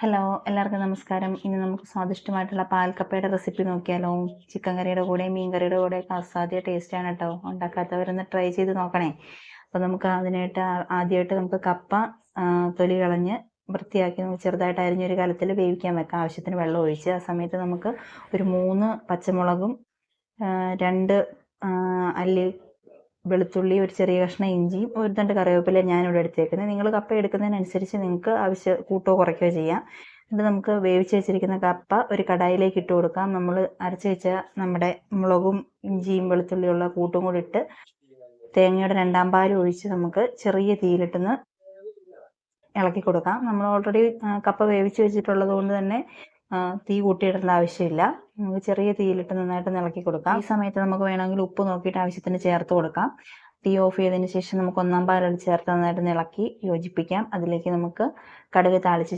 Hello, എല്ലാവർക്കും നമസ്കാരം. ഇനി നമുക്ക് സ്വാദിഷ്ടമായിട്ടുള്ള പാൽക്കപ്പയുടെ റെസിപ്പി നോക്കിയാലോ? ചിക്കൻ കറിയുടെ കൂടെ മീൻ കറിയുടെ കൂടെയൊക്കെ അസാധ്യ ടേസ്റ്റാണ് കേട്ടോ. ഉണ്ടാക്കാത്തവരൊന്ന് ട്രൈ ചെയ്ത് നോക്കണേ. അപ്പോൾ നമുക്ക് അതിനായിട്ട് ആദ്യമായിട്ട് നമുക്ക് കപ്പ തൊലി കളഞ്ഞ് വൃത്തിയാക്കി നമുക്ക് ചെറുതായിട്ട് അരിഞ്ഞൊരു കലത്തിൽ വേവിക്കാൻ വെക്കാം. ആവശ്യത്തിന് വെള്ളം ഒഴിച്ച് ആ സമയത്ത് നമുക്ക് ഒരു 3 പച്ചമുളകും 2 അല്ലി വെളുത്തുള്ളി, ഒരു ചെറിയ കഷ്ണം ഇഞ്ചിയും, ഒരു തണ്ട് കറിവേപ്പില ഞാനിവിടെ എടുത്തേക്കുന്നത്. നിങ്ങൾ കപ്പ എടുക്കുന്നതിനനുസരിച്ച് നിങ്ങൾക്ക് കൂട്ടുകയോ കുറയ്ക്കുകയോ ചെയ്യാം. എന്നിട്ട് നമുക്ക് വേവിച്ച് വെച്ചിരിക്കുന്ന കപ്പ ഒരു കടായിലേക്ക് ഇട്ട് കൊടുക്കാം. നമ്മൾ അരച്ച് വെച്ച നമ്മുടെ മുളകും ഇഞ്ചിയും വെളുത്തുള്ളിയുള്ള കൂട്ടും കൂടി ഇട്ട് തേങ്ങയുടെ 2 പാലും ഒഴിച്ച് നമുക്ക് ചെറിയ തീയിലിട്ടൊന്ന് ഇളക്കി കൊടുക്കാം. നമ്മൾ ഓൾറെഡി കപ്പ വേവിച്ച് വെച്ചിട്ടുള്ളത് കൊണ്ട് തന്നെ തീ കൂട്ടിയിടേണ്ട ആവശ്യമില്ല. നമുക്ക് ചെറിയ തീയിലിട്ട് നന്നായിട്ട് ഇളക്കി കൊടുക്കാം. ഈ സമയത്ത് നമുക്ക് വേണമെങ്കിൽ ഉപ്പ് നോക്കിയിട്ട് ആവശ്യത്തിന് ചേർത്ത് കൊടുക്കാം. തീ ഓഫ് ചെയ്തതിന് ശേഷം നമുക്ക് 1 പാൽ ചേർത്ത് നന്നായിട്ട് ഇളക്കി യോജിപ്പിക്കാം. അതിലേക്ക് നമുക്ക് കടുക് താളിച്ച്